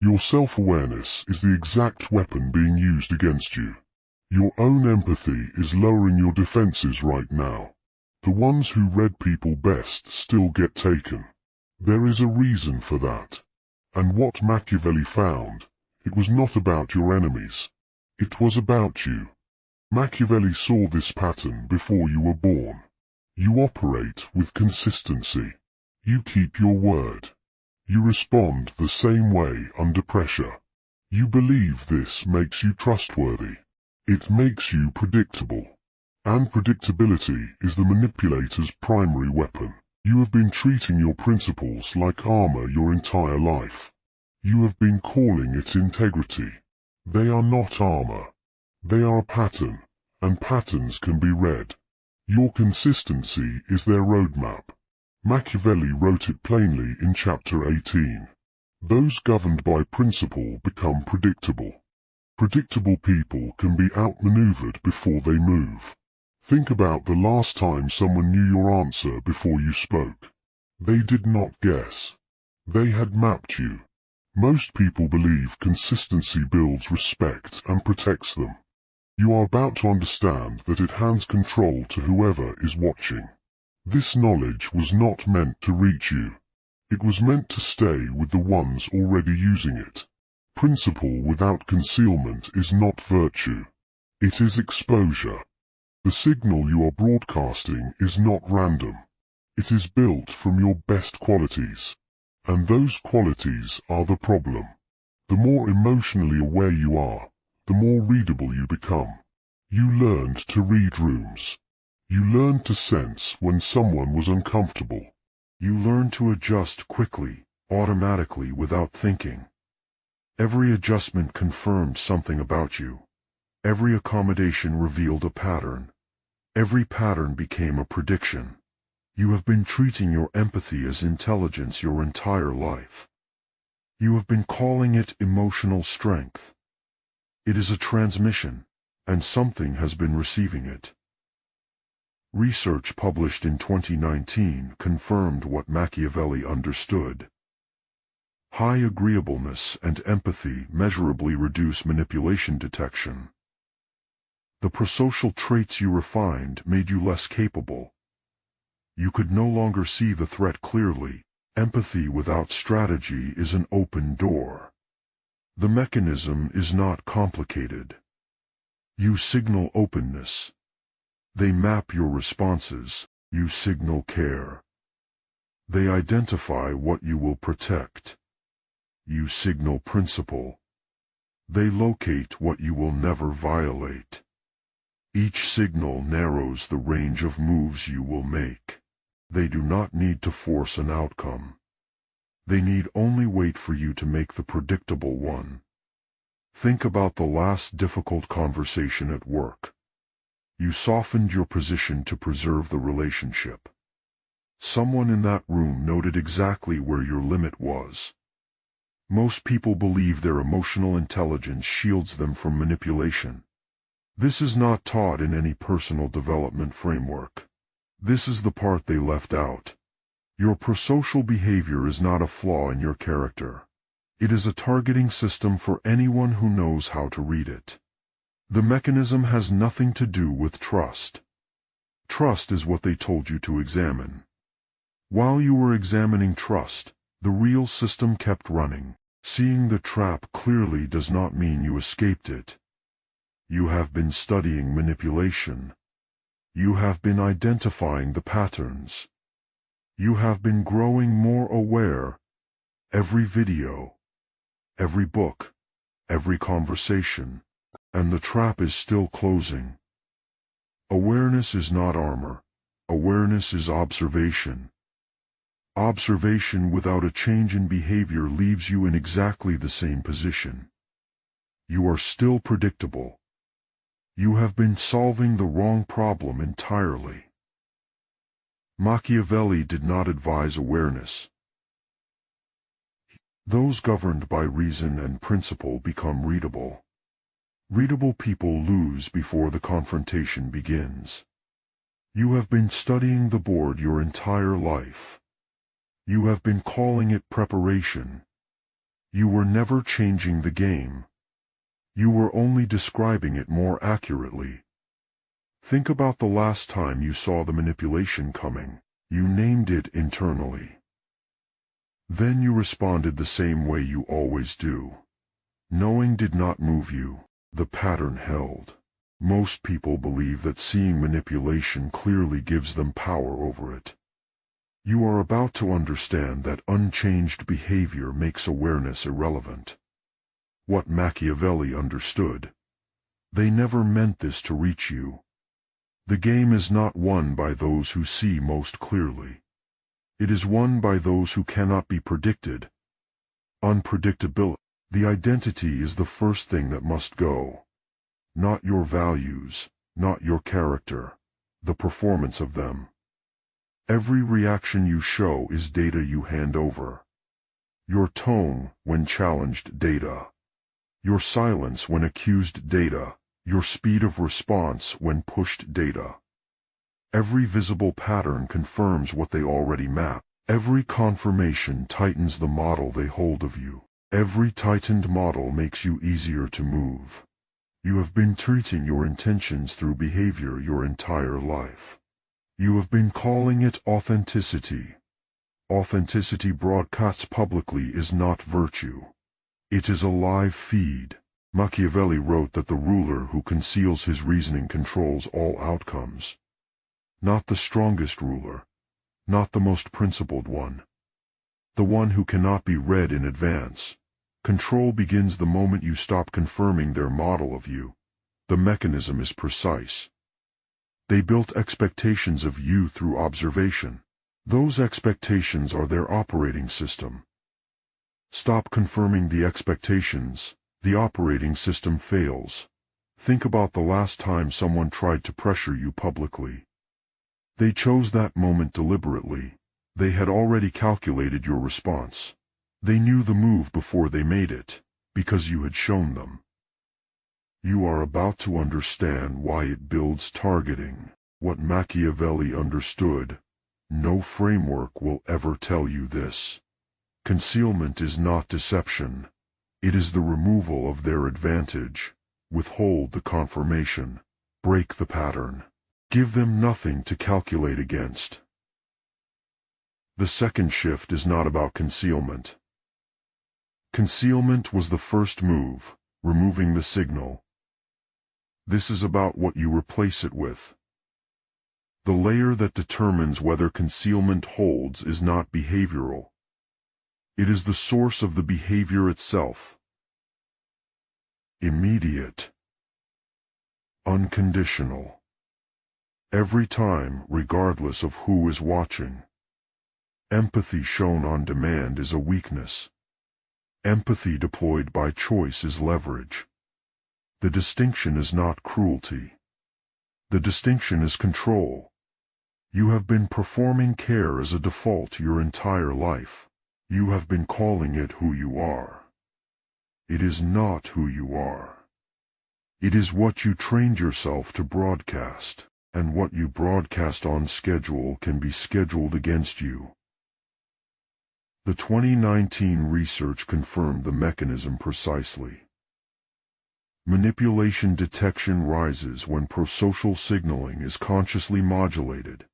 Your self-awareness is the exact weapon being used against you. Your own empathy is lowering your defenses right now. The ones who read people best still get taken. There is a reason for that. And what Machiavelli found, it was not about your enemies. It was about you. Machiavelli saw this pattern before you were born. You operate with consistency. You keep your word. You respond the same way under pressure. You believe this makes you trustworthy. It makes you predictable. And predictability is the manipulator's primary weapon. You have been treating your principles like armor your entire life. You have been calling it integrity. They are not armor. They are a pattern, and patterns can be read. Your consistency is their roadmap. Machiavelli wrote it plainly in chapter 18. Those governed by principle become predictable. Predictable people can be outmaneuvered before they move. Think about the last time someone knew your answer before you spoke. They did not guess. They had mapped you. Most people believe consistency builds respect and protects them. You are about to understand that it hands control to whoever is watching. This knowledge was not meant to reach you. It was meant to stay with the ones already using it. Principle without concealment is not virtue. It is exposure. The signal you are broadcasting is not random. It is built from your best qualities. And those qualities are the problem. The more emotionally aware you are, the more readable you become. You learned to read rooms. You learned to sense when someone was uncomfortable. You learned to adjust quickly, automatically without thinking. Every adjustment confirmed something about you. Every accommodation revealed a pattern. Every pattern became a prediction. You have been treating your empathy as intelligence your entire life. You have been calling it emotional strength. It is a transmission, and something has been receiving it. Research published in 2019 confirmed what Machiavelli understood. High agreeableness and empathy measurably reduce manipulation detection. The prosocial traits you refined made you less capable. You could no longer see the threat clearly. Empathy without strategy is an open door. The mechanism is not complicated. You signal openness. They map your responses. You signal care. They identify what you will protect. You signal principle. They locate what you will never violate. Each signal narrows the range of moves you will make. They do not need to force an outcome. They need only wait for you to make the predictable one. Think about the last difficult conversation at work. You softened your position to preserve the relationship. Someone in that room noted exactly where your limit was. Most people believe their emotional intelligence shields them from manipulation. This is not taught in any personal development framework. This is the part they left out. Your prosocial behavior is not a flaw in your character. It is a targeting system for anyone who knows how to read it. The mechanism has nothing to do with trust. Trust is what they told you to examine. While you were examining trust, the real system kept running. Seeing the trap clearly does not mean you escaped it. You have been studying manipulation. You have been identifying the patterns. You have been growing more aware. Every video, every book, every conversation, and the trap is still closing. Awareness is not armor. Awareness is observation. Observation without a change in behavior leaves you in exactly the same position. You are still predictable. You have been solving the wrong problem entirely. Machiavelli did not advise awareness. Those governed by reason and principle become readable. Readable people lose before the confrontation begins. You have been studying the board your entire life. You have been calling it preparation. You were never changing the game. You were only describing it more accurately. Think about the last time you saw the manipulation coming. You named it internally. Then you responded the same way you always do. Knowing did not move you. The pattern held. Most people believe that seeing manipulation clearly gives them power over it. You are about to understand that unchanged behavior makes awareness irrelevant. What Machiavelli understood. They never meant this to reach you. The game is not won by those who see most clearly. It is won by those who cannot be predicted. Unpredictability. The identity is the first thing that must go. Not your values, not your character, the performance of them. Every reaction you show is data you hand over. Your tone when challenged, data. Your silence when accused, data. Your speed of response when pushed, data. Every visible pattern confirms what they already map. Every confirmation tightens the model they hold of you. Every tightened model makes you easier to move. You have been treating your intentions through behavior your entire life. You have been calling it authenticity. Authenticity broadcast publicly is not virtue. It is a live feed. Machiavelli wrote that the ruler who conceals his reasoning controls all outcomes. Not the strongest ruler. Not the most principled one. The one who cannot be read in advance. Control begins the moment you stop confirming their model of you. The mechanism is precise. They built expectations of you through observation. Those expectations are their operating system. Stop confirming the expectations, the operating system fails. Think about the last time someone tried to pressure you publicly. They chose that moment deliberately. They had already calculated your response. They knew the move before they made it, because you had shown them. You are about to understand why it builds targeting. What Machiavelli understood. No framework will ever tell you this. Concealment is not deception. It is the removal of their advantage. Withhold the confirmation. Break the pattern. Give them nothing to calculate against. The second shift is not about concealment. Concealment was the first move, removing the signal. This is about what you replace it with. The layer that determines whether concealment holds is not behavioral. It is the source of the behavior itself. Immediate. Unconditional. Every time, regardless of who is watching. Empathy shown on demand is a weakness. Empathy deployed by choice is leverage. The distinction is not cruelty. The distinction is control. You have been performing care as a default your entire life. You have been calling it who you are. It is not who you are. It is what you trained yourself to broadcast, and what you broadcast on schedule can be scheduled against you. The 2019 research confirmed the mechanism precisely. Manipulation detection rises when prosocial signaling is consciously modulated.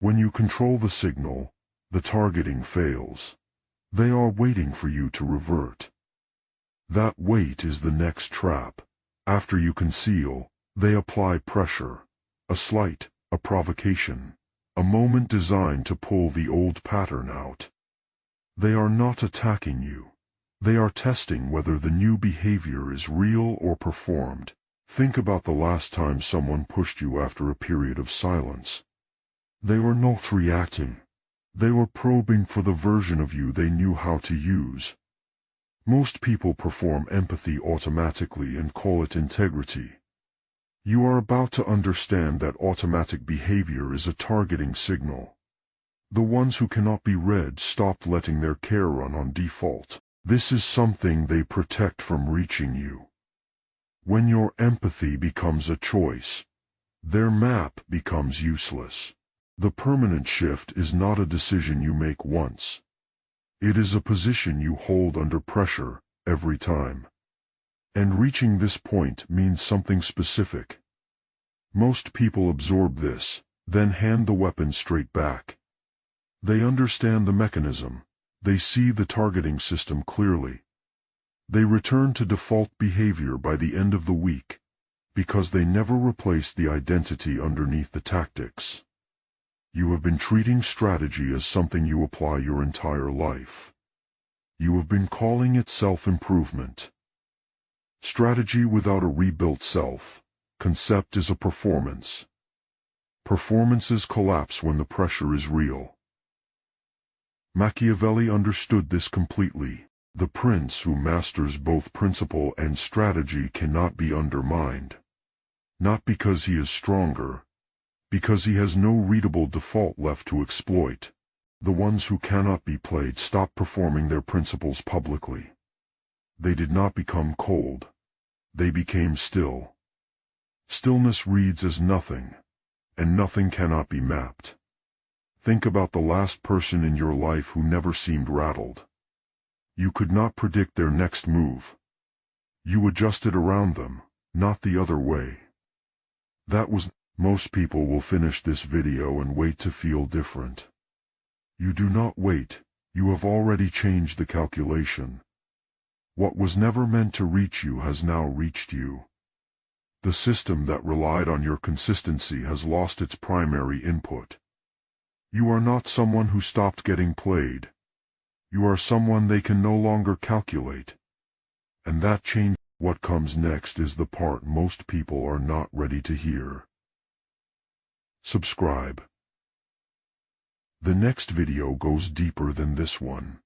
When you control the signal, the targeting fails. They are waiting for you to revert. That wait is the next trap. After you conceal, they apply pressure. A slight, a provocation. A moment designed to pull the old pattern out. They are not attacking you. They are testing whether the new behavior is real or performed. Think about the last time someone pushed you after a period of silence. They were not reacting. They were probing for the version of you they knew how to use. Most people perform empathy automatically and call it integrity. You are about to understand that automatic behavior is a targeting signal. The ones who cannot be read stopped letting their care run on default. This is something they protect from reaching you. When your empathy becomes a choice, their map becomes useless. The permanent shift is not a decision you make once. It is a position you hold under pressure, every time. And reaching this point means something specific. Most people absorb this, then hand the weapon straight back. They understand the mechanism. They see the targeting system clearly. They return to default behavior by the end of the week, because they never replaced the identity underneath the tactics. You have been treating strategy as something you apply your entire life. You have been calling it self-improvement. Strategy without a rebuilt self-concept is a performance. Performances collapse when the pressure is real. Machiavelli understood this completely. The prince who masters both principle and strategy cannot be undermined. Not because he is stronger, because he has no readable default left to exploit. The ones who cannot be played stop performing their principles publicly. They did not become cold. They became still. Stillness reads as nothing, and nothing cannot be mapped. Think about the last person in your life who never seemed rattled. You could not predict their next move. You adjusted around them, not the other way. Most people will finish this video and wait to feel different. You do not wait, you have already changed the calculation. What was never meant to reach you has now reached you. The system that relied on your consistency has lost its primary input. You are not someone who stopped getting played. You are someone they can no longer calculate. And that change. What comes next is the part most people are not ready to hear. Subscribe. The next video goes deeper than this one.